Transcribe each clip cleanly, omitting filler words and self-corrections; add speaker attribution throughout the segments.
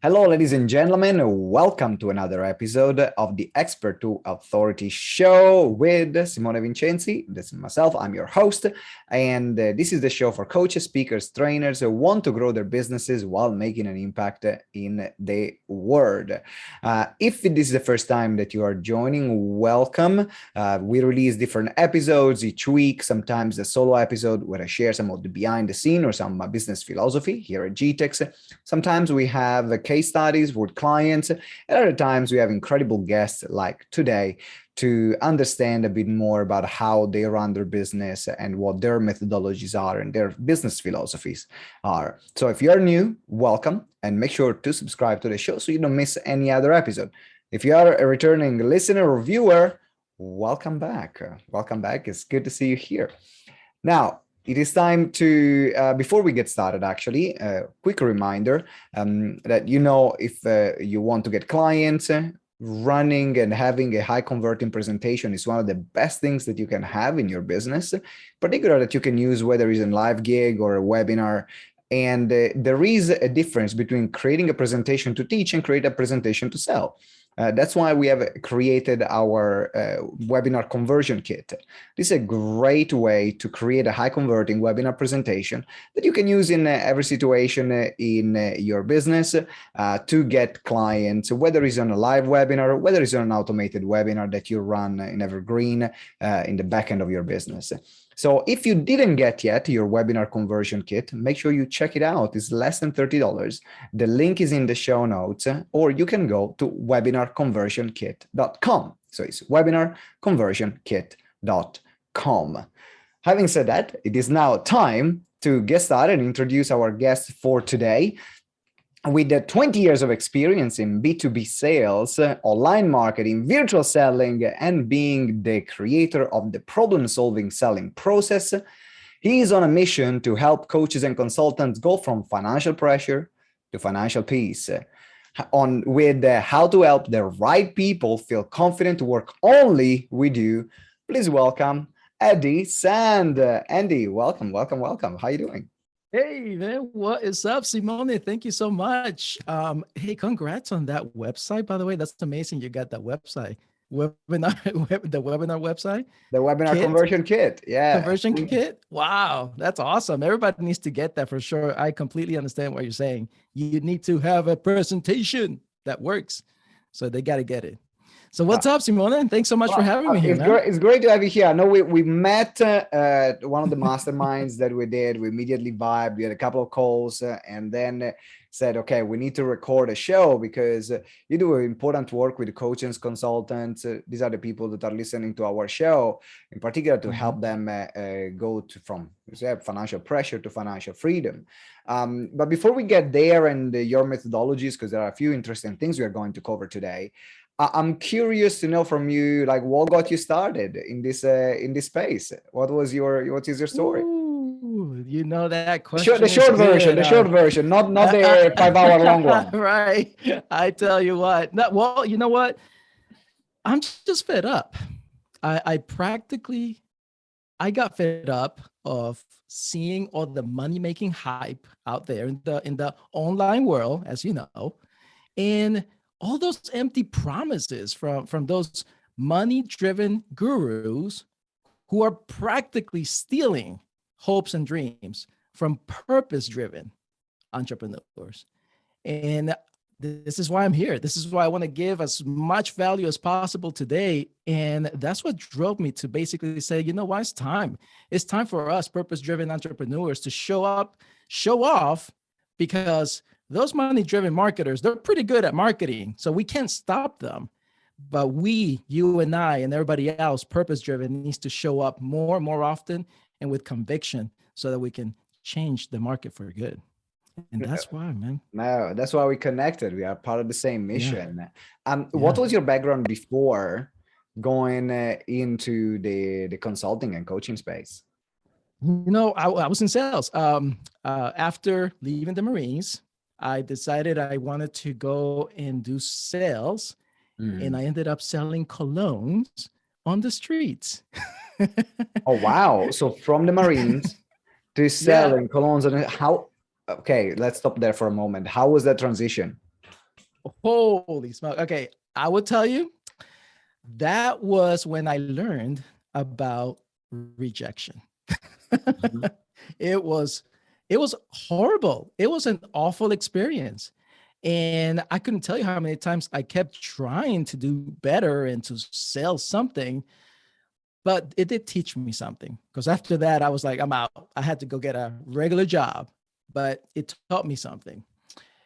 Speaker 1: Hello, ladies and gentlemen. Welcome to another episode of the Expert to Authority show with Simone Vincenzi. This is myself. I'm your host. And this is the show for coaches, speakers, trainers who want to grow their businesses while making an impact in the world. If this is the first time that you are joining, welcome. We release different episodes each week, sometimes a solo episode where I share some of the behind the scene or some of my business philosophy here at GTeX. Sometimes we have case studies with clients, and other times we have incredible guests like today to understand a bit more about how they run their business and what their methodologies are and their business philosophies are. So if you're new, welcome, and make sure to subscribe to the show so you don't miss any other episode. If you are a returning listener or viewer, welcome back. Welcome back. It's good to see you here. Now, it is time to, before we get started, actually, a quick reminder that, if you want to get clients, running and having a high converting presentation is one of the best things that you can have in your business, particularly that you can use whether it's a live gig or a webinar. And there is a difference between creating a presentation to teach and create a presentation to sell. That's why we have created our webinar conversion kit. This is a great way to create a high converting webinar presentation that you can use in every situation in your business to get clients, whether it's on a live webinar, whether it's on an automated webinar that you run in Evergreen in the back end of your business. So if you didn't get yet your webinar conversion kit, make sure you check it out. It's less than $30. The link is in the show notes, or you can go to webinarconversionkit.com. So it's webinarconversionkit.com. Having said that, it is now time to get started and introduce our guest for today. With 20 years of experience in B2B sales, online marketing, virtual selling, and being the creator of the problem-solving selling process, he is on a mission to help coaches and consultants go from financial pressure to financial peace. With how to help the right people feel confident to work only with you, please welcome Eddie Sand. Andy, welcome. How are you doing?
Speaker 2: Hey man, what is up, Simone? Thank you so much. Hey, congrats on that website, by the way. That's amazing. You got that website, the webinar website,
Speaker 1: the webinar conversion kit. Yeah,
Speaker 2: conversion kit. Wow, that's awesome. Everybody needs to get that for sure. I completely understand what you're saying. You need to have a presentation that works, so they got to get it. So what's up, Simone? Thanks so much for having me here, man.
Speaker 1: It's great to have you here. I know we met at one of the masterminds that we did. We immediately vibed. We had a couple of calls and then said, okay, we need to record a show because you do important work with coaches, consultants. These are the people that are listening to our show, in particular to help them go from financial pressure to financial freedom. But before we get there and your methodologies, because there are a few interesting things we are going to cover today, I'm curious to know from you, like, what got you started in this space? What is your story?
Speaker 2: Ooh, you know that question.
Speaker 1: The short version, not the 5-hour long one.
Speaker 2: Right. I tell you what. Well, you know what? I'm just fed up. I got fed up of seeing all the money making hype out there in the online world, as you know, and all those empty promises from those money-driven gurus who are practically stealing hopes and dreams from purpose-driven entrepreneurs. And this is why I'm here. This is why I want to give as much value as possible today. And that's what drove me to basically say, you know what, it's time. It's time for us purpose-driven entrepreneurs to show up, show off, because those money-driven marketers, they're pretty good at marketing, so we can't stop them. But you and I and everybody else, purpose-driven, needs to show up more and more often and with conviction so that we can change the market for good. And that's why, man.
Speaker 1: No, that's why we connected. We are part of the same mission. What was your background before going into the consulting and coaching space?
Speaker 2: You know, I was in sales. After leaving the Marines, I decided I wanted to go and do sales, and I ended up selling colognes on the streets.
Speaker 1: Oh, wow. So from the Marines to selling colognes, and how, okay, let's stop there for a moment. How was that transition?
Speaker 2: Holy smoke. Okay. I will tell you, that was when I learned about rejection.
Speaker 1: Mhm.
Speaker 2: it was it was horrible. It was an awful experience. And I couldn't tell you how many times I kept trying to do better and to sell something, but it did teach me something. Because after that, I was like, I'm out. I had to go get a regular job, but it taught me something.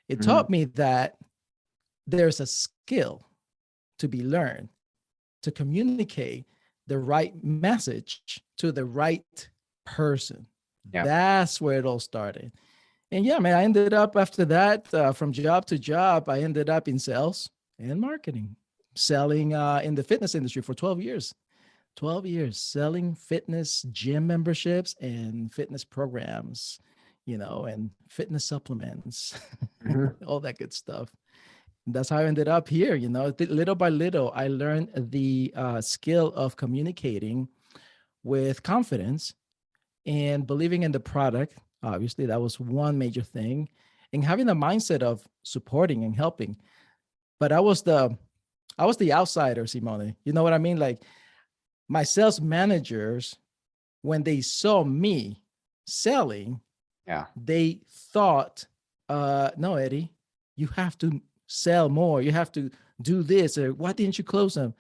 Speaker 2: It taught
Speaker 1: Mhm.
Speaker 2: me that there's a skill to be learned to communicate the right message to the right person.
Speaker 1: Yeah.
Speaker 2: That's where it all started. And yeah, man, I ended up after that, from job to job, I ended up in sales and marketing, selling in the fitness industry for 12 years. 12 years selling fitness gym memberships and fitness programs, and fitness supplements,
Speaker 1: Mhm.
Speaker 2: all that good stuff. That's how I ended up here. Little by little, I learned the skill of communicating with confidence and believing in the product. Obviously, that was one major thing, and having the mindset of supporting and helping. But I was the outsider, Simone. You know what I mean? Like my sales managers, when they saw me selling,
Speaker 1: Yeah.
Speaker 2: they thought, no, Eddie, you have to sell more. You have to do this. Or why didn't you close them?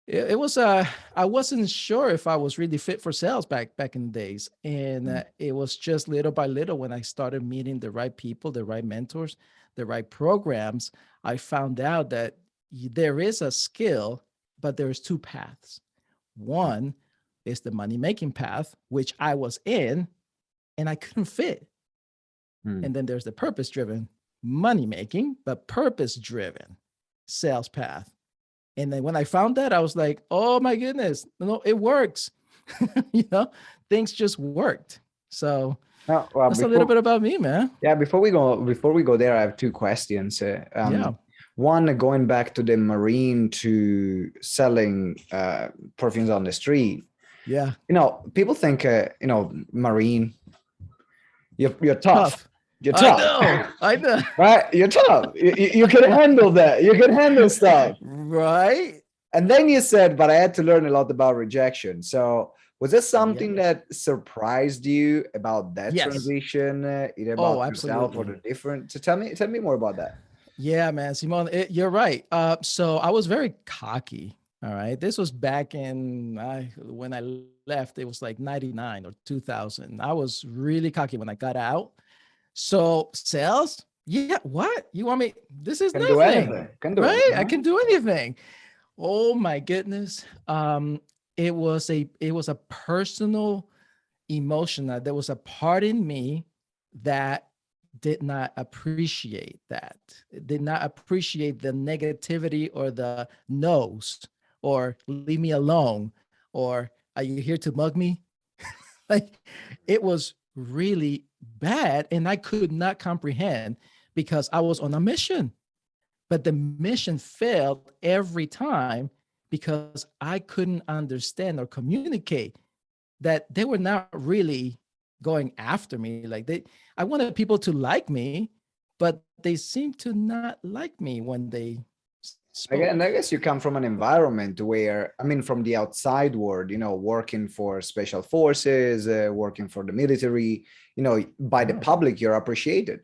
Speaker 2: It was I wasn't sure if I was really fit for sales back in the days. And
Speaker 1: Mm.
Speaker 2: it was just little by little when I started meeting the right people, the right mentors, the right programs, I found out that there is a skill, but there's two paths. One is the money making path, which I was in and I couldn't fit.
Speaker 1: Mm.
Speaker 2: And then there's the purpose driven money making, but purpose driven sales path. And then when I found that, I was like, oh my goodness, no, it works. you know, Things just worked. So
Speaker 1: Now, well,
Speaker 2: that's a little
Speaker 1: before
Speaker 2: bit about me, man.
Speaker 1: yeah, before we go there, I have two questions.
Speaker 2: Yeah.
Speaker 1: One, going back to the marine to selling perfumes on the street.
Speaker 2: Yeah.
Speaker 1: People think marine, you're tough.
Speaker 2: Tough.
Speaker 1: You're
Speaker 2: I
Speaker 1: tough.
Speaker 2: know. I know.
Speaker 1: Right? You're tough. You can handle that. You can handle stuff.
Speaker 2: right.
Speaker 1: And then you said, but I had to learn a lot about rejection. So was there something
Speaker 2: Yes.
Speaker 1: that surprised you about that
Speaker 2: Yes.
Speaker 1: transition, either
Speaker 2: Oh,
Speaker 1: about yourself or
Speaker 2: absolutely.
Speaker 1: the different? So tell me more about that.
Speaker 2: Yeah, man, Simone, you're right. So I was very cocky. All right, this was back in when I left. It was like '99 or 2000. I was really cocky when I got out. So sales, yeah. What you want me? This is
Speaker 1: Can do
Speaker 2: nothing,
Speaker 1: anything. Can do
Speaker 2: right?
Speaker 1: anything.
Speaker 2: I
Speaker 1: Huh?
Speaker 2: can do anything. Oh my goodness. It was a personal emotion. That there was a part in me that did not appreciate that. It did not appreciate the negativity or the no's or leave me alone or are you here to mug me? Like it was really bad and I could not comprehend because I was on a mission. But the mission failed every time because I couldn't understand or communicate that they were not really going after me. I wanted people to like me, but they seemed to not like me when they
Speaker 1: And
Speaker 2: spoke.
Speaker 1: I guess you come from an environment where, I mean, from the outside world, working for special forces, working for the military, by the
Speaker 2: Oh,
Speaker 1: public, you're appreciated.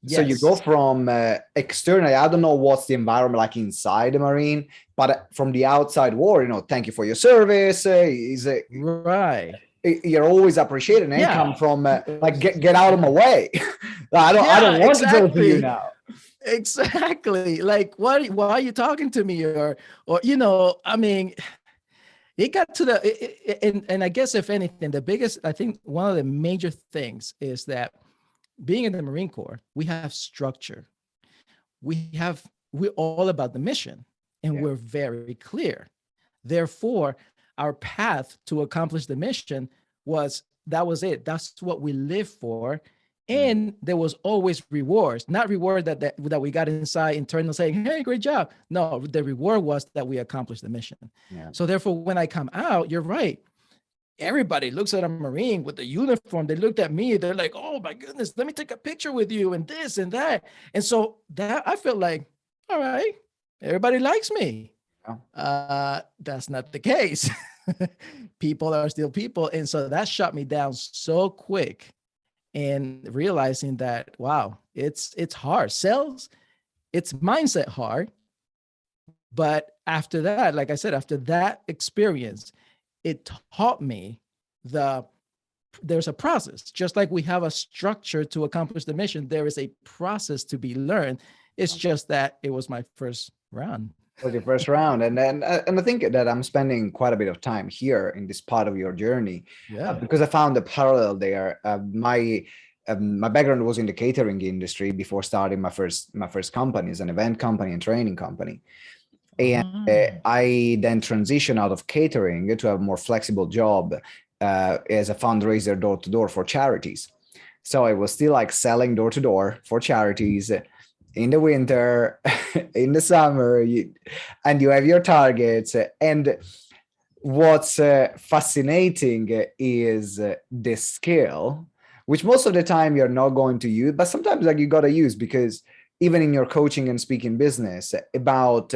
Speaker 1: So you
Speaker 2: yes.
Speaker 1: go from externally, I don't know what's the environment like inside the marine, but from the outside world, thank you for your service.
Speaker 2: Right.
Speaker 1: You're always appreciated, and then
Speaker 2: Yeah.
Speaker 1: come from like get out of my way. I don't
Speaker 2: Yeah,
Speaker 1: want to talk to you
Speaker 2: exactly.
Speaker 1: now.
Speaker 2: Exactly. Like, why are you talking to me? Or, I mean, it got to and I guess if anything, the biggest, I think one of the major things is that being in the Marine Corps, we have structure. We're all about the mission and
Speaker 1: Yeah.
Speaker 2: we're very clear. Therefore, our path to accomplish the mission that was it. That's what we live for.
Speaker 1: Mm.
Speaker 2: And there was always rewards, not reward that we got inside internal saying, hey, great job. No, the reward was that we accomplished the mission.
Speaker 1: Yeah.
Speaker 2: So therefore, when I come out, you're right. everybody looks at a Marine with the uniform. They looked at me. They're like, oh my goodness, let me take a picture with you and this and that. And so that I felt like, all right, everybody likes me. That's not the case. People are still people. And so that shut me down so quick, and realizing that, wow, it's hard. Sales, it's mindset hard. But after that, like I said, after that experience, it taught me the there's a process. Just like we have a structure to accomplish the mission, there is a process to be learned. It's just that it was my first run.
Speaker 1: Was your first round, and I think that I'm spending quite a bit of time here in this part of your journey,
Speaker 2: Yeah.
Speaker 1: because I found a parallel there. My background was in the catering industry before starting my first company, as an event company and training company, and I then transitioned out of catering to a more flexible job as a fundraiser door to door for charities. So I was still like selling door to door for charities in the winter, in the summer, and you have your targets. And what's fascinating is the skill, which most of the time you're not going to use, but sometimes like you got to use, because even in your coaching and speaking business, about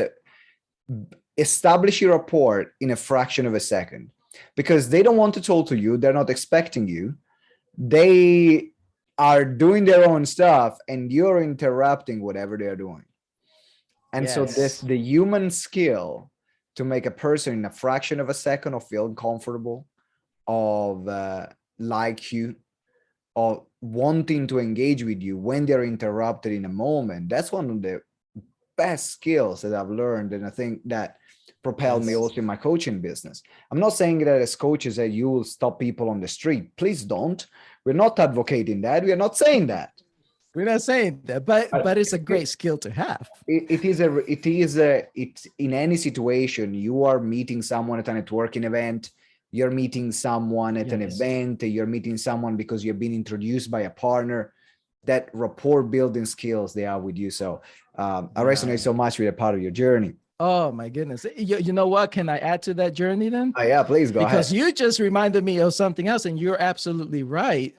Speaker 1: establish your rapport in a fraction of a second, because they don't want to talk to you. They're not expecting you. They are doing their own stuff and you're interrupting whatever they're doing. And so this, the human skill to make a person in a fraction of a second of feel comfortable, of like you, of wanting to engage with you when they're interrupted in a moment, that's one of the best skills that I've learned. And I think that propelled me also in my coaching business. I'm not saying that as coaches that you will stop people on the street. Please don't. We're not advocating that. We are not saying that.
Speaker 2: We're not saying that, but it's a great skill to have.
Speaker 1: It's in any situation. You are meeting someone at a networking event, you're meeting someone at an event, you're meeting someone because you've been introduced by a partner, that rapport building skills they are with you. So I resonate so much with a part of your journey.
Speaker 2: Oh my goodness. You know what? Can I add to that journey then?
Speaker 1: Oh, yeah, please go ahead.
Speaker 2: Because you just reminded me of something else, and you're absolutely right.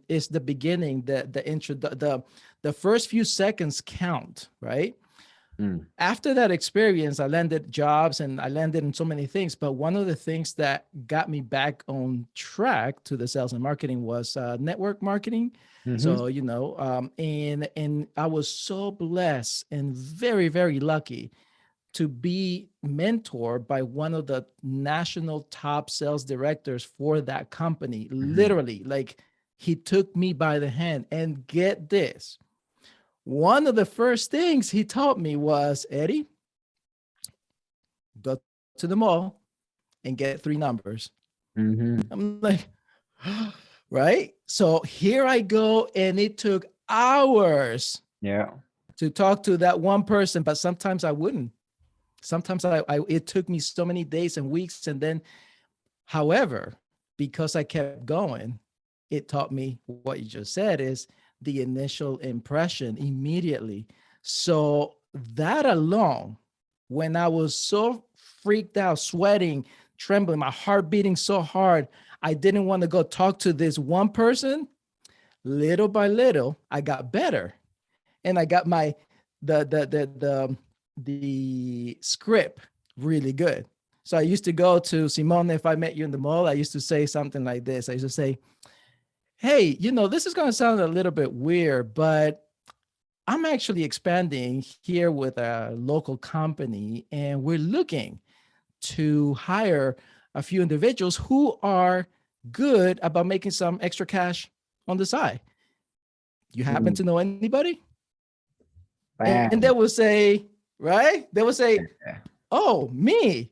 Speaker 2: It's the beginning, the intro, the first few seconds count, right? After that experience, I landed jobs and I landed in so many things. But one of the things that got me back on track to the sales and marketing was network marketing. So, you know, and I was so blessed and very, very lucky to be mentored by one of the national top sales directors for that company. Literally, like, he took me by the hand, and get this. One of the first things he taught me was, Eddie, go to the mall and get 3 numbers. I'm like, right? So here I go, and it took hours to talk to that one person, but sometimes I wouldn't. Sometimes it took me so many days and weeks. And then, however, because I kept going, it taught me what you just said, is the initial impression immediately. So that alone, when I was so freaked out, sweating, trembling, my heart beating so hard, I didn't want to go talk to this one person. Little by little, I got better. And I got the script really good. So I used to go to Simone. If I met you in the mall, I used to say something like this. I used to say, hey, you know, this is going to sound a little bit weird, but I'm actually expanding here with a local company, and we're looking to hire a few individuals who are good about making some extra cash on the side. You happen to know anybody? And they will say, right? They will say, oh, me.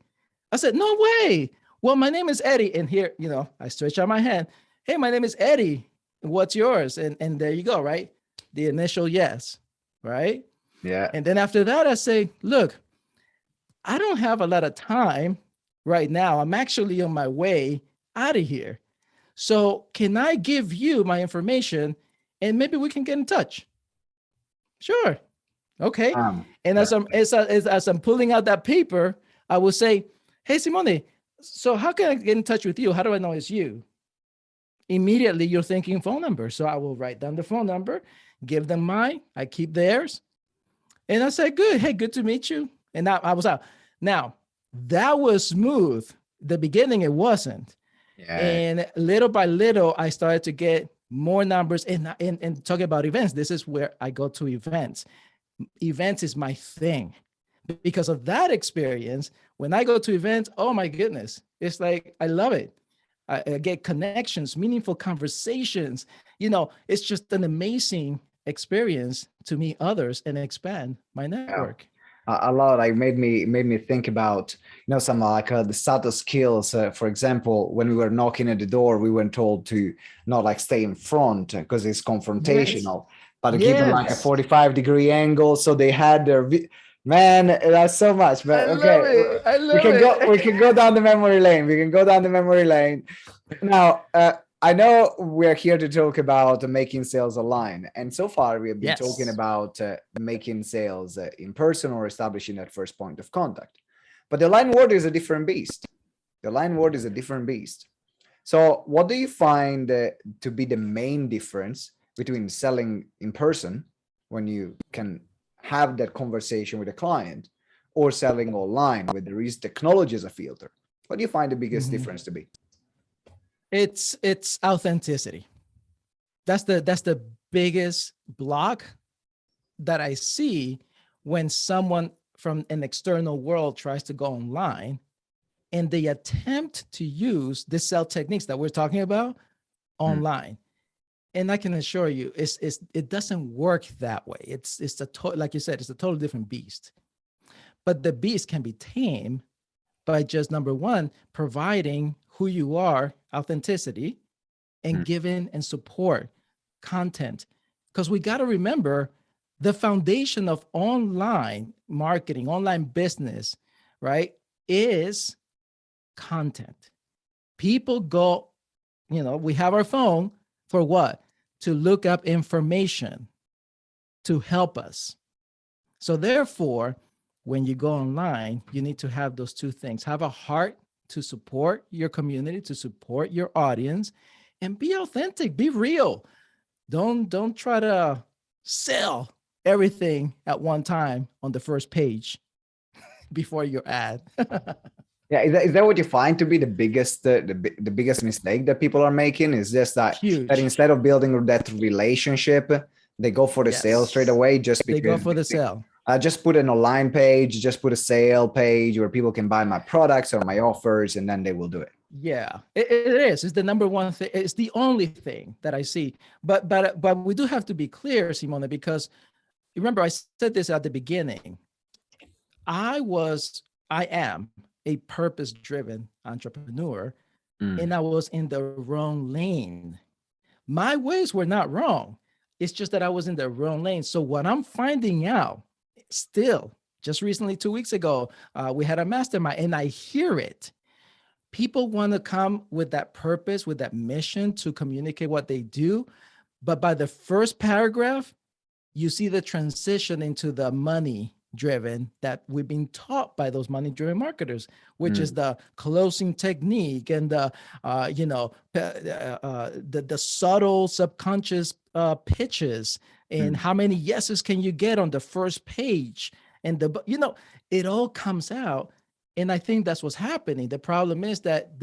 Speaker 2: I said, no way. Well, my name is Eddie. And here, you know, I stretch out my hand. Hey, my name is Eddie. What's yours? And there you go, right? The initial yes, right?
Speaker 1: Yeah.
Speaker 2: And then after that, I say, look, I don't have a lot of time right now. I'm actually on my way out of here. So can I give you my information and maybe we can get in touch? Sure. Okay. And as I'm pulling out that paper, I will say, hey, Simone, So how can I get in touch with you? How do I know it's you? Immediately you're thinking phone number. So I will write down the phone number, give them mine, I keep theirs. And I said, good. Hey, good to meet you. And I was out. Now, that was smooth. The beginning, it wasn't.
Speaker 1: Yeah.
Speaker 2: And little by little, I started to get more numbers. And talking about events, this is where I go to events. Events is my thing. Because of that experience, when I go to events, oh my goodness, it's like, I love it. I get connections, meaningful conversations. It's just an amazing experience to meet others and expand my
Speaker 1: Yeah.
Speaker 2: network.
Speaker 1: A lot like made me think about some like the subtle skills. For example, when we were knocking at the door, we were told to not like stay in front because it's
Speaker 2: Yes.
Speaker 1: confrontational, but to keep it like a
Speaker 2: Yes.
Speaker 1: 45-degree angle. So they had their man. That's so much.
Speaker 2: I
Speaker 1: But
Speaker 2: love
Speaker 1: okay,
Speaker 2: it. I
Speaker 1: we
Speaker 2: love
Speaker 1: can go. We can
Speaker 2: it.
Speaker 1: go down the memory lane. We can go down the memory lane. Now, I know we're here to talk about making sales online. And so far, we have been talking
Speaker 2: Yes.
Speaker 1: about making sales in person or establishing that first point of contact. But the online world is a different beast. The online world is a different beast. So, what do you find to be the main difference between selling in person when you can have that conversation with a client or selling online where there is technology as a filter? What do you find the biggest
Speaker 2: Mhm.
Speaker 1: difference to be?
Speaker 2: It's authenticity. That's the biggest block that I see when someone from an external world tries to go online and they attempt to use the sell techniques that we're talking about
Speaker 1: Mm,
Speaker 2: online. And I can assure you, it doesn't work that way. Like you said, it's a totally different beast. But the beast can be tamed by just number one, providing who you are, authenticity, and
Speaker 1: mm,
Speaker 2: giving and support content. Because we got to remember the foundation of online marketing, online business, right, is content. People go, we have our phone for what? To look up information to help us. So therefore, when you go online, you need to have those two things. Have a heart to support your community, to support your audience, and be authentic, be real. Don't try to sell everything at one time on the first page before your ad.
Speaker 1: yeah, is that what you find to be the biggest the biggest mistake that people are making? Is just that
Speaker 2: Huge.
Speaker 1: instead of building that relationship, they go for the sale straight
Speaker 2: Yes.
Speaker 1: away just
Speaker 2: They go
Speaker 1: because
Speaker 2: for
Speaker 1: they
Speaker 2: the
Speaker 1: think,
Speaker 2: sell.
Speaker 1: just put an online page, just put a sale page where people can buy my products or my offers, and then they will do it.
Speaker 2: Yeah, it is. It's the number one thing. It's the only thing that I see. But we do have to be clear, Simone, because remember I said this at the beginning. I am a purpose-driven entrepreneur,
Speaker 1: Mm,
Speaker 2: and I was in the wrong lane. My ways were not wrong. It's just that I was in the wrong lane. So what I'm finding out still, just recently, 2 weeks ago, we had a mastermind, and I hear it. People want to come with that purpose, with that mission to communicate what they do. But by the first paragraph, you see the transition into the money driven that we've been taught by those money driven marketers, which is
Speaker 1: mm,
Speaker 2: the closing technique and the subtle subconscious pitches and
Speaker 1: mm.
Speaker 2: how many yeses can you get on the first page, and it all comes out. And I think that's what's happening. The problem is that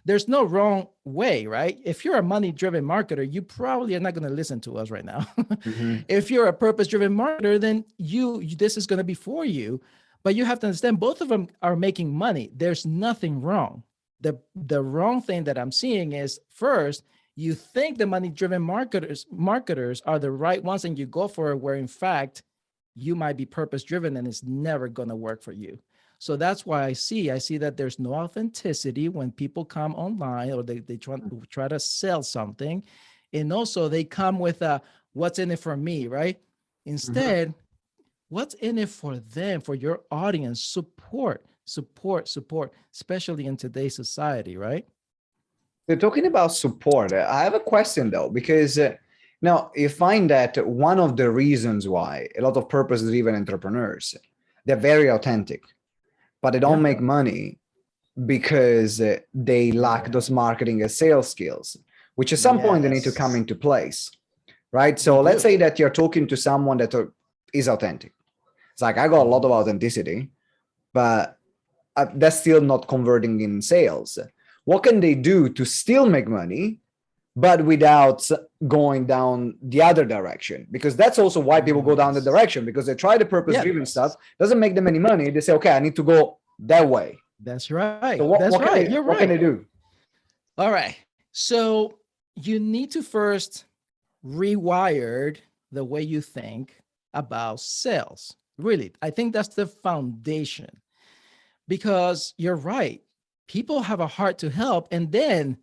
Speaker 2: there's no wrong way, right? If you're a money driven marketer, you probably are not going to listen to us right now.
Speaker 1: Mhm.
Speaker 2: If you're a purpose driven marketer, then this is going to be for you. But you have to understand both of them are making money. There's nothing wrong. The wrong thing that I'm seeing is, first, you think the money driven marketers are the right ones and you go for it, where in fact you might be purpose driven and it's never going to work for you. So that's why I see that there's no authenticity when people come online, or they try to sell something. And also they come with a what's in it for me, right?
Speaker 1: Mhm.
Speaker 2: Instead, what's in it for them, for your audience? Support, especially in today's society, right?
Speaker 1: So talking about support, I have a question though, because now you find that one of the reasons why a lot of purpose-driven entrepreneurs, they're very authentic, but they don't
Speaker 2: Yeah.
Speaker 1: make money. because they lack those marketing and sales skills, which at some point they need to come
Speaker 2: Yes,
Speaker 1: into place, right?
Speaker 2: they
Speaker 1: So let's
Speaker 2: do.
Speaker 1: say that you're talking to someone that is authentic. It's like, I got a lot of authenticity, but that's still not converting in sales. What can they do to still make money, but without going down the other direction? Because that's also why people go down the
Speaker 2: Yes.
Speaker 1: direction, because they try the purpose-driven
Speaker 2: Yes.
Speaker 1: stuff, doesn't make them any money. They say, okay, I need to go that way.
Speaker 2: That's right.
Speaker 1: So
Speaker 2: That's right. You're
Speaker 1: what can
Speaker 2: right.
Speaker 1: they do?
Speaker 2: All right. So you need to first rewire the way you think about sales. Really, I think that's the foundation, because you're right. People have a heart to help. And then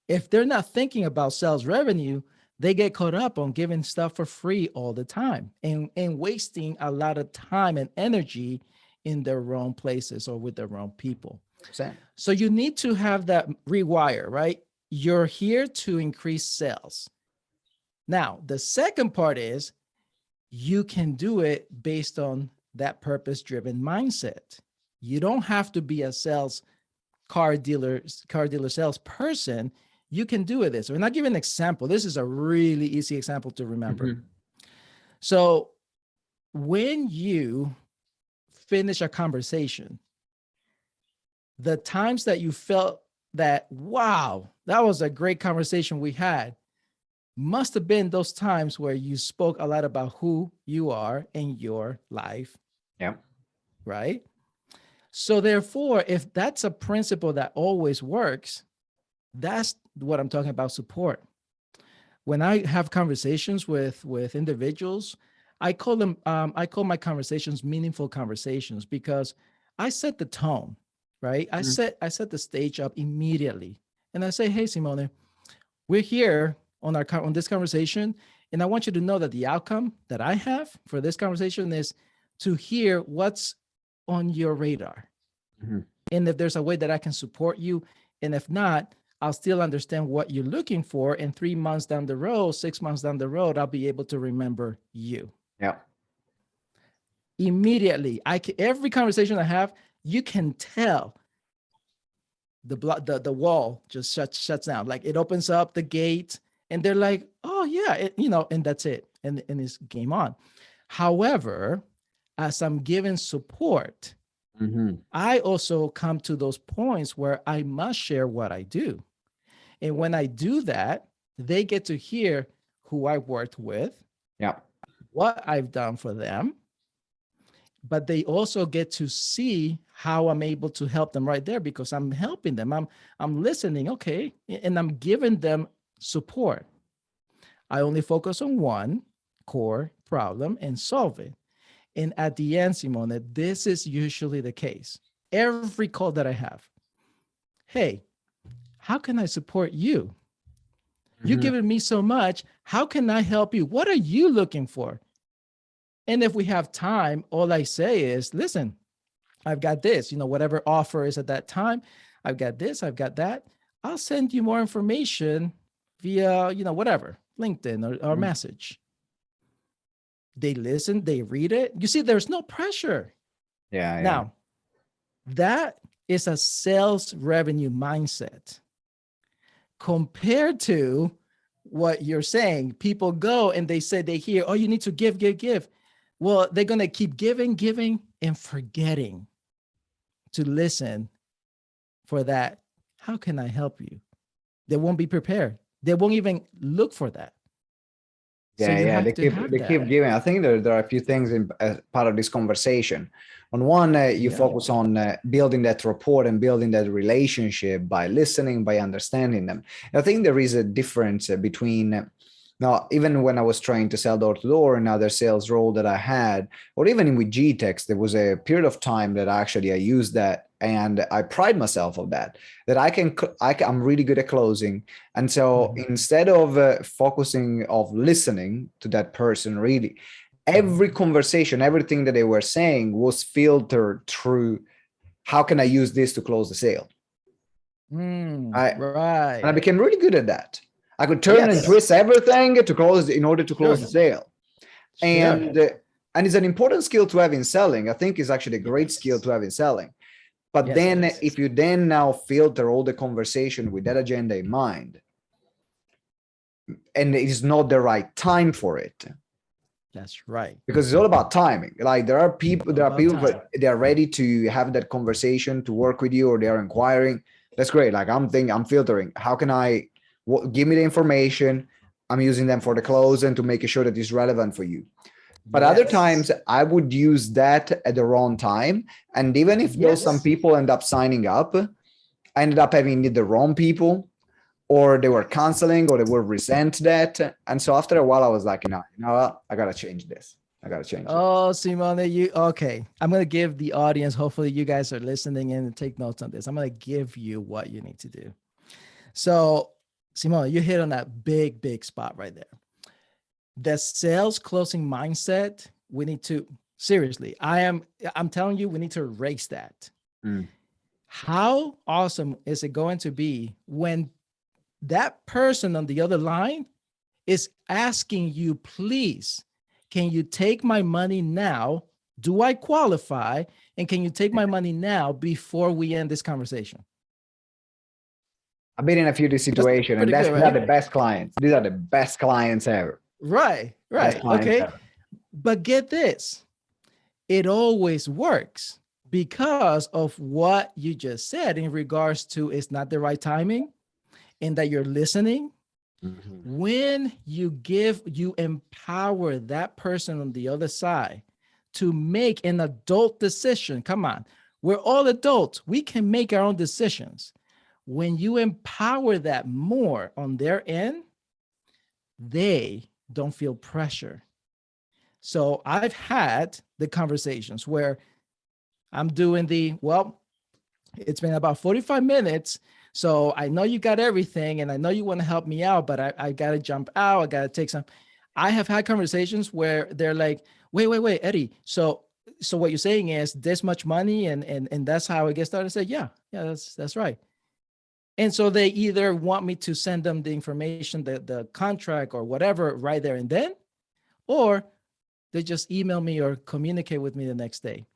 Speaker 2: if they're not thinking about sales revenue, they get caught up on giving stuff for free all the time and wasting a lot of time and energy in the wrong places or with the wrong people.
Speaker 1: 100%.
Speaker 2: So you need to have that rewire, right? You're here to increase sales. Now, the second part is you can do it based on that purpose-driven mindset. You don't have to be a car dealer salesperson. You can do it this. And I'll give you an example. This is a really easy example to remember.
Speaker 1: Mm-hmm.
Speaker 2: So when you finish a conversation, the times that you felt that, wow, that was a great conversation we had, must have been those times where you spoke a lot about who you are in your life,
Speaker 1: Yeah.
Speaker 2: right? So therefore, if that's a principle that always works, that's what I'm talking about support. When I have conversations with individuals, I call my conversations meaningful conversations, because I set the tone, right?
Speaker 1: Mhm.
Speaker 2: I set the stage up immediately, and I say, hey, Simone, we're here on this conversation, and I want you to know that the outcome that I have for this conversation is to hear what's on your radar,
Speaker 1: Mhm.
Speaker 2: and if there's a way that I can support you, and if not, I'll still understand what you're looking for. And 3 months down the road, 6 months down the road, I'll be able to remember you
Speaker 1: Yeah.
Speaker 2: immediately. Every conversation I have, you can tell the wall just shuts down. Like it opens up the gate, and they're like, oh yeah, and that's it, and it's game on. However, as I'm giving support,
Speaker 1: Mm-hmm.
Speaker 2: I also come to those points where I must share what I do. And when I do that, they get to hear who I worked with,
Speaker 1: Yeah.
Speaker 2: what I've done for them, but they also get to see how I'm able to help them right there, because I'm helping them. I'm listening, okay, and I'm giving them support. I only focus on one core problem and solve it. And at the end, Simone, this is usually the case. Every call that I have, hey, how can I support you? You've
Speaker 1: Mm-hmm.
Speaker 2: given me so much. How can I help you? What are you looking for? And if we have time, all I say is, listen, I've got this, whatever offer is at that time. I've got this, I've got that. I'll send you more information via, whatever, LinkedIn or message. They listen, they read it. You see, there's no pressure.
Speaker 1: Yeah. Yeah.
Speaker 2: Now, that is a sales revenue mindset compared to what you're saying. People go and they say, they hear, oh, you need to give, give, give. Well, they're going to keep giving, giving, and forgetting to listen for that. How can I help you? They won't be prepared. They won't even look for that. So
Speaker 1: Yeah,
Speaker 2: you
Speaker 1: yeah,
Speaker 2: have to have
Speaker 1: they keep
Speaker 2: that.
Speaker 1: giving. I think there are a few things in as part of this conversation. On one, you
Speaker 2: Yeah.
Speaker 1: focus on building that rapport and building that relationship by listening, by understanding them. I think there is a difference between now, even when I was trying to sell door to door, another sales role that I had, or even with GTeX, there was a period of time that I used that, and I pride myself of that. That I'm really good at closing, and so
Speaker 2: Mhm.
Speaker 1: instead of focusing of listening to that person, really,
Speaker 2: Mhm.
Speaker 1: every conversation, everything that they were saying was filtered through how can I use this to close the sale. I and I
Speaker 2: Right.
Speaker 1: became really good at that. I could turn and
Speaker 2: Yes.
Speaker 1: twist everything to close in order to close
Speaker 2: Sure.
Speaker 1: the sale.
Speaker 2: Sure.
Speaker 1: And and it's an important skill to have in selling. I think it's actually a great skill
Speaker 2: Yes.
Speaker 1: to have in selling. But
Speaker 2: Yes, it
Speaker 1: then
Speaker 2: is.
Speaker 1: if you then now filter all the conversation with that agenda in mind, and it is not the right time for it,
Speaker 2: That's right.
Speaker 1: because it's all about timing. Like there are people,
Speaker 2: All about time.
Speaker 1: but they are ready to have that conversation to work with you, or they are inquiring. That's great. Like I'm filtering. How can I give me the information? I'm using them for the close and to make sure that it's relevant for you. But other times
Speaker 2: Yes.
Speaker 1: I would use that at the wrong time. And even if those some
Speaker 2: Yes.
Speaker 1: people end up signing up, I ended up having the wrong people, or they were canceling, or they will resent that. And so after a while, I was like, you know what? I gotta change this. I gotta change it.
Speaker 2: Oh, Simone, you okay? I'm gonna give the audience. Hopefully, you guys are listening in and take notes on this. I'm gonna give you what you need to do. So, Simone, you hit on that big spot right there. The sales closing mindset. We need to seriously. I'm telling you, we need to erase that.
Speaker 1: Mm.
Speaker 2: How awesome is it going to be when that person on the other line is asking you, please, can you take my money now? Do I qualify? And can you take my money now before we end this conversation?
Speaker 1: I've been in a few of these situations, and
Speaker 2: Pretty
Speaker 1: these
Speaker 2: good,
Speaker 1: are
Speaker 2: right?
Speaker 1: the best clients. These are the best clients ever.
Speaker 2: Right,
Speaker 1: Best
Speaker 2: right.
Speaker 1: clients
Speaker 2: Okay.
Speaker 1: ever.
Speaker 2: But get this, it always works because of what you just said in regards to it's not the right timing and that you're listening.
Speaker 1: Mhm.
Speaker 2: When you empower that person on the other side to make an adult decision. Come on, we're all adults. We can make our own decisions. When you empower that more on their end, they don't feel pressure. So I've had the conversations where I'm doing it's been about 45 minutes. So I know you got everything and I know you want to help me out, but I got to jump out. I got to take some. I have had conversations where they're like, wait, Eddie. So what you're saying is this much money and that's how it gets started. I said, yeah, that's right. And so they either want me to send them the information, the contract or whatever right there and then, or they just email me or communicate with me the next day.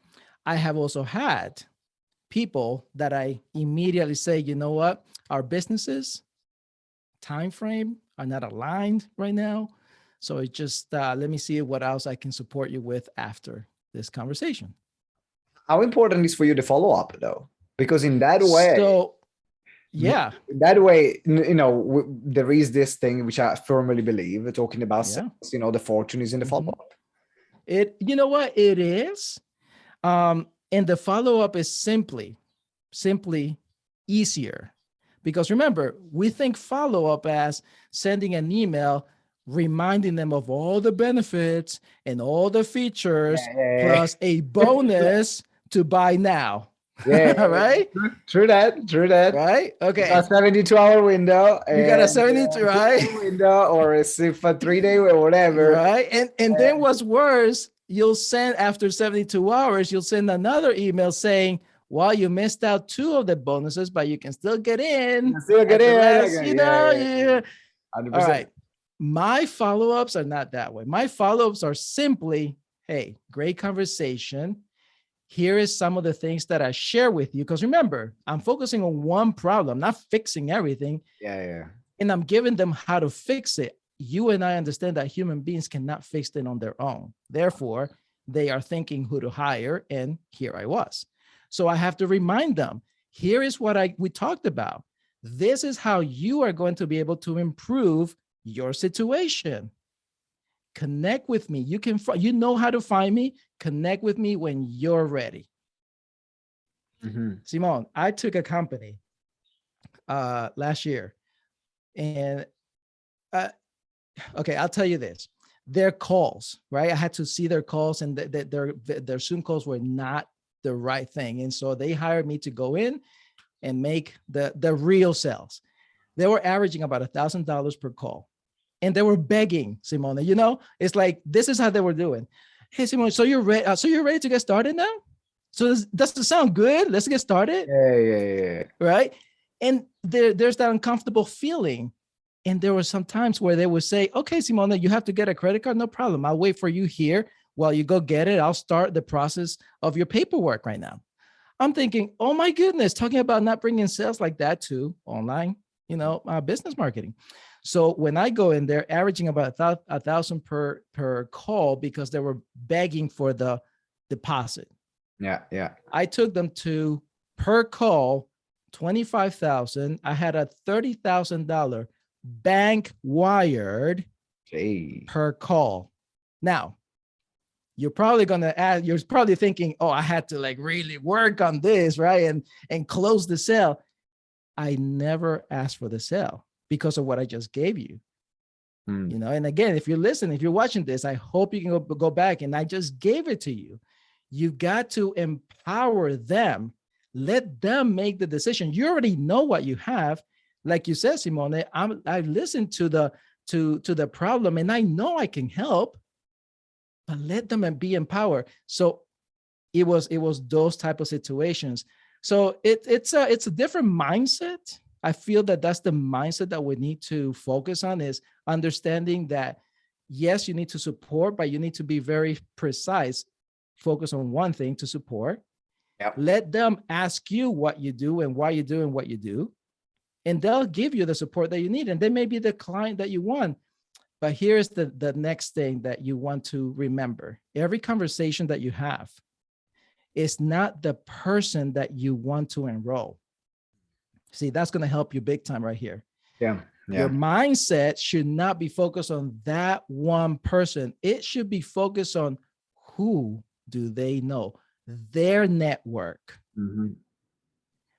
Speaker 2: I have also had people that I immediately say, you know what, our businesses time frame are not aligned right now. So it just let me see what else I can support you with after this conversation.
Speaker 1: How important is for you to follow up though? Because in that way,
Speaker 2: So yeah,
Speaker 1: there is this thing which I firmly believe, talking about
Speaker 2: yeah.
Speaker 1: sales, the fortune is in the follow up.
Speaker 2: You know what it is? And the follow-up is simply easier. Because remember, we think follow-up as sending an email reminding them of all the benefits and all the features, plus a bonus to buy now.
Speaker 1: Yeah,
Speaker 2: Right?
Speaker 1: true that.
Speaker 2: Right? Okay.
Speaker 1: A 72-hour window,
Speaker 2: You got a
Speaker 1: and
Speaker 2: 72, right?
Speaker 1: 2-day window, or a 3-day or whatever.
Speaker 2: Right. And then what's worse, you'll send after 72 hours, you'll send another email saying, well, you missed out 2 of the bonuses, but you can still get in
Speaker 1: Still get
Speaker 2: at the
Speaker 1: in.
Speaker 2: rest,
Speaker 1: Okay,
Speaker 2: yeah.
Speaker 1: 100%.
Speaker 2: All right. My follow-ups are not that way. My follow-ups are simply, hey, great conversation. Here is some of the things that I share with you. Because remember, I'm focusing on one problem, not fixing everything.
Speaker 1: Yeah.
Speaker 2: And I'm giving them how to fix it. You and I understand that human beings cannot fix it on their own. Therefore, they are thinking who to hire. And here I was. So I have to remind them, here is what we talked about. This is how you are going to be able to improve your situation. Connect with me. You know how to find me. Connect with me when you're ready.
Speaker 1: Mm-hmm.
Speaker 2: Simone, I took a company last year, and okay, I'll tell you this. Their calls, right? I had to see their calls, and their Zoom calls were not the right thing. And so they hired me to go in and make the real sales. They were averaging about $1,000 per call. And they were begging, Simone, it's like, this is how they were doing. Hey, Simone, so you're ready? So you're ready to get started now? So does it sound good? Let's get started.
Speaker 1: Yeah.
Speaker 2: Right. And there's that uncomfortable feeling. And there were some times where they would say, okay, Simone, you have to get a credit card. No problem. I'll wait for you here while you go get it. I'll start the process of your paperwork right now. I'm thinking, oh my goodness, talking about not bringing sales like that to online, business marketing. So when I go in there, averaging about a thousand per call because they were begging for the deposit.
Speaker 1: Yeah, yeah.
Speaker 2: I took them to per call 25,000. I had a $30,000 bank wired per call. Now, you're probably thinking, oh, I had to like really work on this, right? And close the sale. I never asked for the sale because of what I just gave you. And again, if you're watching this, I hope you can go back, and I just gave it to you. You've got to empower them. Let them make the decision. You already know what you have. Like you said, Simone, I've listened to the problem, and I know I can help, but let them be empowered. So it was those type of situations. So it's a different mindset. I feel that that's the mindset that we need to focus on, is understanding that, yes, you need to support, but you need to be very precise. Focus on one thing to support.
Speaker 1: Yep.
Speaker 2: Let them ask you what you do and why you do and what you do. And they'll give you the support that you need. And they may be the client that you want. But here's the next thing that you want to remember. Every conversation that you have is not the person that you want to enroll. See, that's going to help you big time right here.
Speaker 1: Yeah.
Speaker 2: Your mindset should not be focused on that one person. It should be focused on who do they know, their network.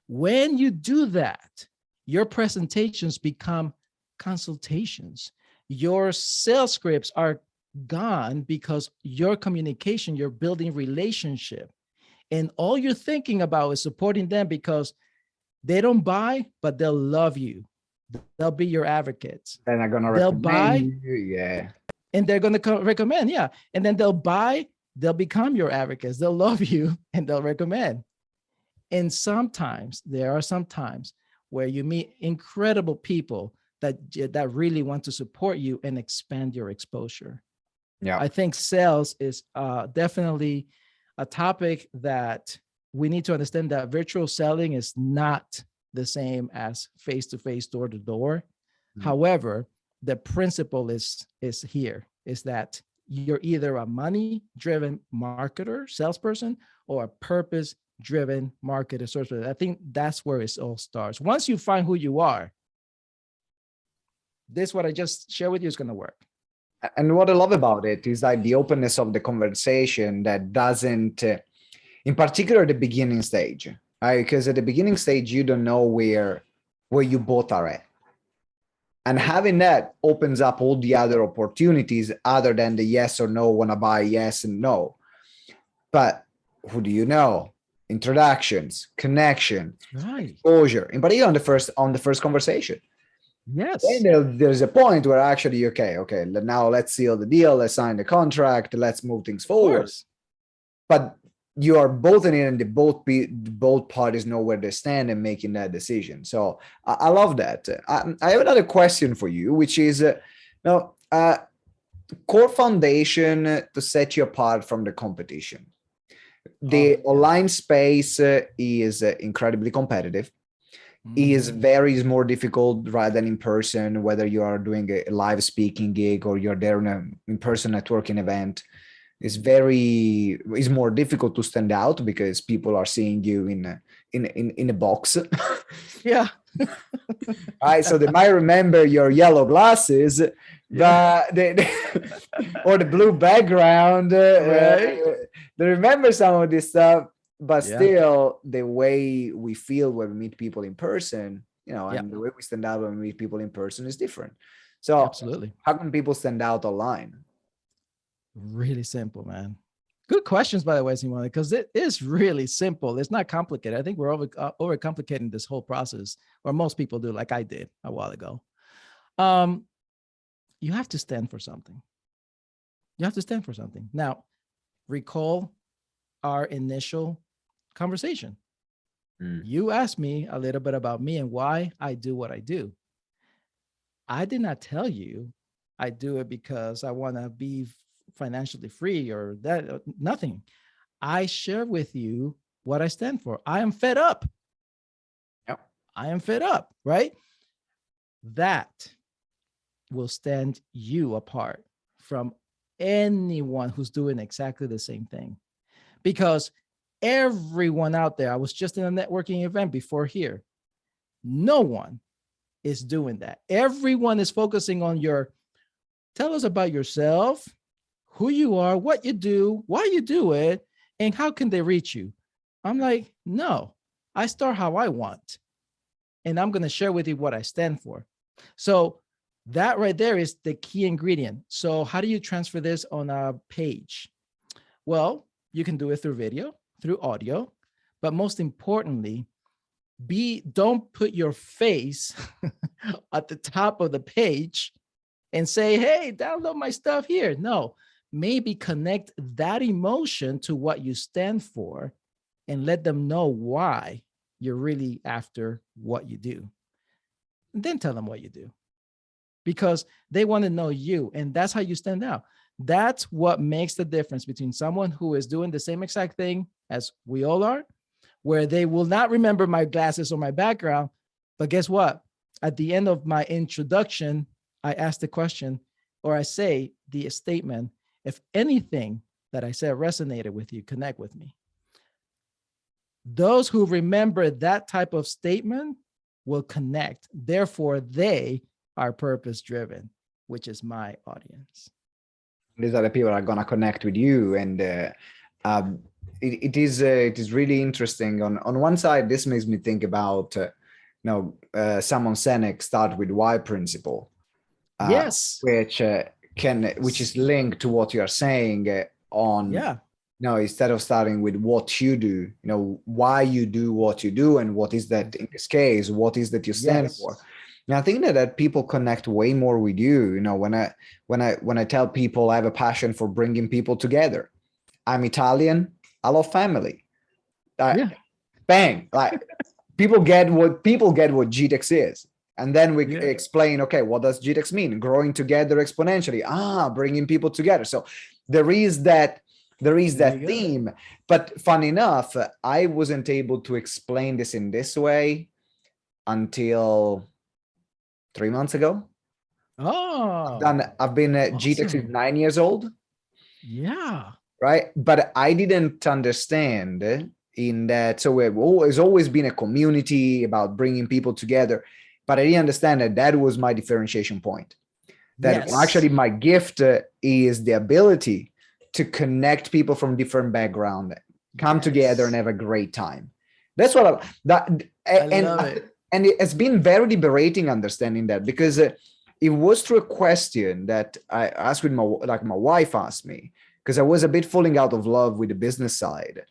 Speaker 2: When you do that, your presentations become consultations. Your sales scripts are gone because your communication, you're building relationship. And all you're thinking about is supporting them because they don't buy, but they'll love you. They'll be your advocates.
Speaker 1: Then I'm gonna
Speaker 2: they'll
Speaker 1: recommend
Speaker 2: buy,
Speaker 1: you. Yeah.
Speaker 2: And they're going to recommend. Yeah. And then they'll buy, they'll become your advocates. They'll love you and they'll recommend. And there are some times where you meet incredible people that really want to support you and expand your exposure.
Speaker 1: Yeah.
Speaker 2: I think sales is definitely a topic that we need to understand, that virtual selling is not the same as face-to-face, door-to-door. However, the principle is that you're either a money-driven marketer, salesperson, or a purpose-driven marketer, salesperson. I think that's where it all starts. Once you find who you are, this, what I just shared with you, is going to work.
Speaker 1: And what I love about it is like the openness of the conversation that doesn't, in particular, the beginning stage, right? Because at the beginning stage, you don't know where you both are at. And having that opens up all the other opportunities other than the yes or no, want to buy, yes and no. But who do you know? Introductions, connection, exposure, in particular on the first conversation.
Speaker 2: Yes.
Speaker 1: Then there's a point where actually, okay, now let's seal the deal, let's sign the contract, let's move things forward. But you are both in it, and both parties know where they stand and making that decision. So I love that. I have another question for you, which is, core foundation to set you apart from the competition. The online space is incredibly competitive. Is more difficult rather than in person, whether you are doing a live speaking gig or you're there in an in-person networking event. Is more difficult to stand out because people are seeing you in a box.
Speaker 2: Yeah.
Speaker 1: Right. So they might remember your yellow glasses, but or the blue background. Right. They remember some of this stuff. But still, the way we feel when we meet people in person, and the way we stand out when we meet people in person is different. So
Speaker 2: absolutely.
Speaker 1: How can people stand out online?
Speaker 2: Really simple, man. Good questions, by the way, Simone, because it is really simple. It's not complicated. I think we're overcomplicating this whole process, or most people do, like I did a while ago. You have to stand for something. Now, recall our initial conversation. You asked me a little bit about me and why I do what I do. I did not tell you I do it because I want to be financially free or that, nothing. I share with you what I stand for. I am fed up.
Speaker 1: Yep.
Speaker 2: I am fed up, right? That will stand you apart from anyone who's doing exactly the same thing. Because everyone out there, I was just in a networking event before here, no one is doing that. Everyone is focusing on tell us about yourself, who you are, what you do, why you do it, and how can they reach you. I'm like, no, I start how I want. And I'm going to share with you what I stand for. So that right there is the key ingredient. So how do you transfer this on a page? Well, you can do it through video, through audio, but most importantly, don't put your face at the top of the page and say, hey, download my stuff here. No, maybe connect that emotion to what you stand for and let them know why you're really after what you do. And then tell them what you do, because they want to know you, and that's how you stand out. That's what makes the difference between someone who is doing the same exact thing as we all are, where they will not remember my glasses or my background. But guess what? At the end of my introduction, I ask the question, or I say the statement, if anything that I said resonated with you, connect with me. Those who remember that type of statement will connect. Therefore, they are purpose driven, which is my audience.
Speaker 1: These are the people that are going to connect with you. And it is really interesting. On one side, this makes me think about, Simon Sinek start with why principle.
Speaker 2: Yes.
Speaker 1: Which is linked to what you're saying instead of starting with what you do, why you do what you do, and what is that in this case, what is that you stand for. And I think that people connect way more with you. When I tell people I have a passion for bringing people together, I'm Italian, I love family. Bang! Like people get what GTeX is. And then we explain, okay, what does GTeX mean? Growing together exponentially. Bringing people together. So there is that theme. But fun enough, I wasn't able to explain this in this way until 3 months ago. I've been
Speaker 2: awesome.
Speaker 1: GTeX is 9 years old.
Speaker 2: Yeah.
Speaker 1: Right. But I didn't understand in that. So it's always been a community about bringing people together. But I didn't understand that was my differentiation point. That actually my gift is the ability to connect people from different backgrounds, come together and have a great time. That's what I love it. And it has been very liberating understanding that, because it was through a question that I asked with my wife asked me, because I was a bit falling out of love with the business side.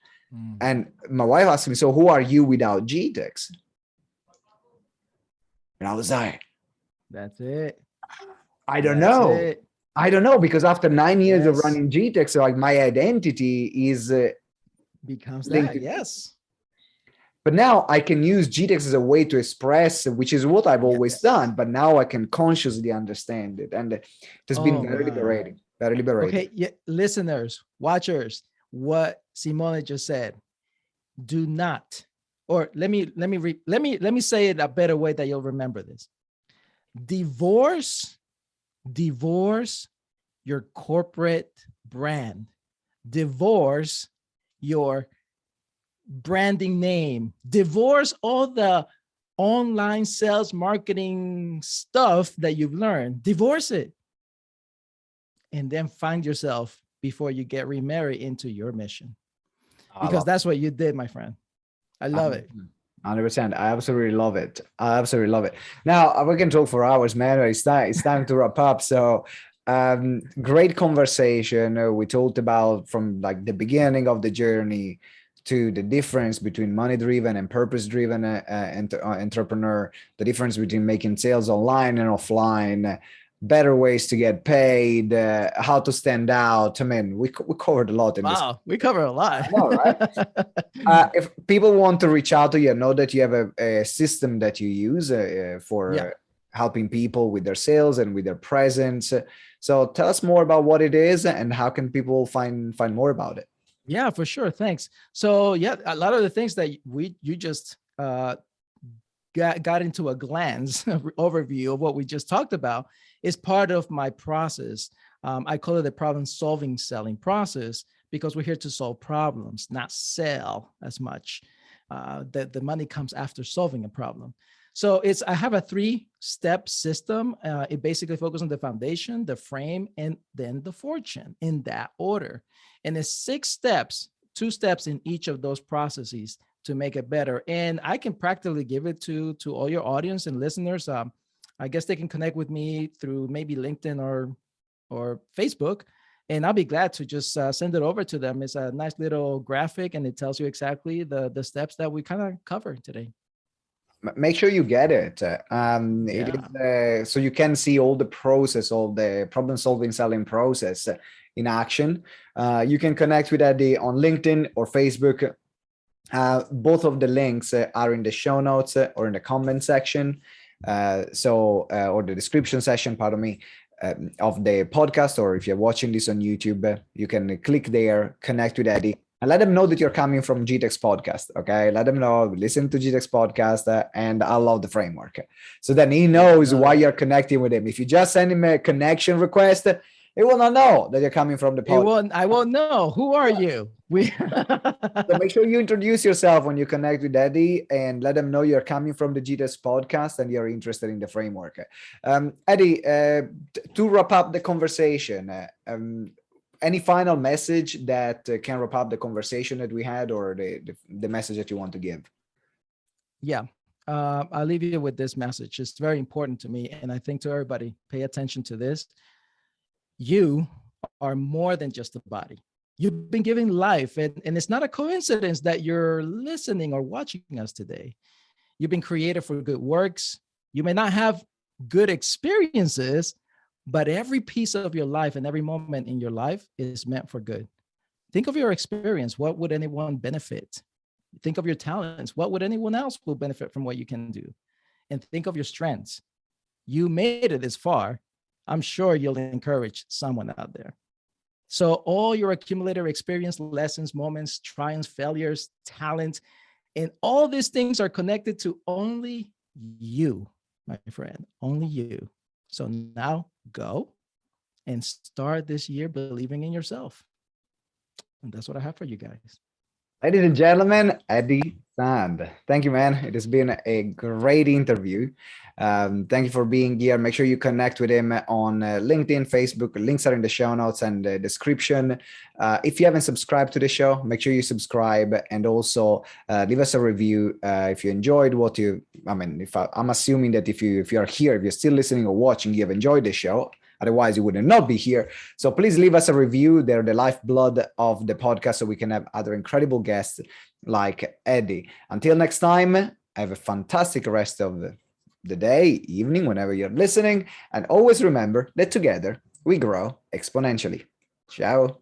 Speaker 1: And my wife asked me, so who are you without GTeX? And I was like,
Speaker 2: that's it.
Speaker 1: I don't know. I don't know, because after 9 years of running GTeX, like my identity is
Speaker 2: becomes that. Yes.
Speaker 1: But now I can use GTeX as a way to express, which is what I've always done. But now I can consciously understand it. And it has been very liberating. Very liberating.
Speaker 2: Okay, listeners, watchers, what Simone just said. Do not, or let me say it a better way that you'll remember this. Divorce your corporate brand. Divorce your branding name. Divorce all the online sales marketing stuff that you've learned. Divorce it. And then find yourself before you get remarried into your mission. Because that's what you did, my friend. I love it.
Speaker 1: 100%. I absolutely love it. I absolutely love it. Now we can talk for hours, man. It's time to wrap up. So great conversation. We talked about from like the beginning of the journey to the difference between money-driven and purpose-driven entrepreneur, the difference between making sales online and offline, better ways to get paid, how to stand out. I mean, we covered a lot in this.
Speaker 2: Wow, we covered a lot.
Speaker 1: I know, right? If people want to reach out to you, know that you have a system that you use for helping people with their sales and with their presence. So tell us more about what it is and how can people find more about it.
Speaker 2: Yeah, for sure. Thanks. So yeah, a lot of the things that you just got into a glance overview of what we just talked about is part of my process. I call it the problem solving selling process because we're here to solve problems, not sell as much. The money comes after solving a problem. So I have a 3-step system. It basically focuses on the foundation, the frame, and then the fortune in that order. And it's 6 steps, 2 steps in each of those processes to make it better. And I can practically give it to all your audience and listeners. I guess they can connect with me through maybe LinkedIn or Facebook, and I'll be glad to just send it over to them. It's a nice little graphic, and it tells you exactly the steps that we kind of covered today.
Speaker 1: Make sure you get it. It
Speaker 2: Yeah.
Speaker 1: is so you can see all the process, all the problem solving selling process in action. You can connect with Eddie on LinkedIn or Facebook. Both of the links are in the show notes or in the comment section. Or the description section, pardon me, of the podcast, or if you're watching this on YouTube, you can click there, connect with Eddie, and let them know that you're coming from GTeX podcast. Okay, let them know, listen to GTeX podcast, and I love the framework. So then he knows why you're connecting with him. If you just send him a connection request, he will not know that you're coming from the podcast.
Speaker 2: I won't know. Who are you?
Speaker 1: So make sure you introduce yourself when you connect with Eddie and let them know you're coming from the GTeX podcast and you're interested in the framework. Eddie, to wrap up the conversation, any final message that can wrap up the conversation that we had, or the message that you want to give?
Speaker 2: Yeah. I'll leave you with this message. It's very important to me. And I think to everybody, pay attention to this. You are more than just a body. You've been given life, and it's not a coincidence that you're listening or watching us today. You've been created for good works. You may not have good experiences, but every piece of your life and every moment in your life is meant for good. Think of your experience. What would anyone benefit? Think of your talents. What would anyone else will benefit from what you can do? And think of your strengths. You made it this far. I'm sure you'll encourage someone out there. So all your accumulated experience, lessons, moments, triumphs, failures, talent, and all these things are connected to only you, my friend, only you. So now go and start this year believing in yourself. And that's what I have for you guys.
Speaker 1: Ladies and gentlemen, Eddie Sand. Thank you, man. It has been a great interview. Thank you for being here. Make sure you connect with him on LinkedIn, Facebook. Links are in the show notes and the description. If you haven't subscribed to the show, make sure you subscribe, and also leave us a review if you enjoyed what you. I'm assuming that if you're here, if you're still listening or watching, you have enjoyed the show. Otherwise, you would not be here. So please leave us a review. They're the lifeblood of the podcast, so we can have other incredible guests like Eddie. Until next time, have a fantastic rest of the day, evening, whenever you're listening. And always remember that together we grow exponentially. Ciao.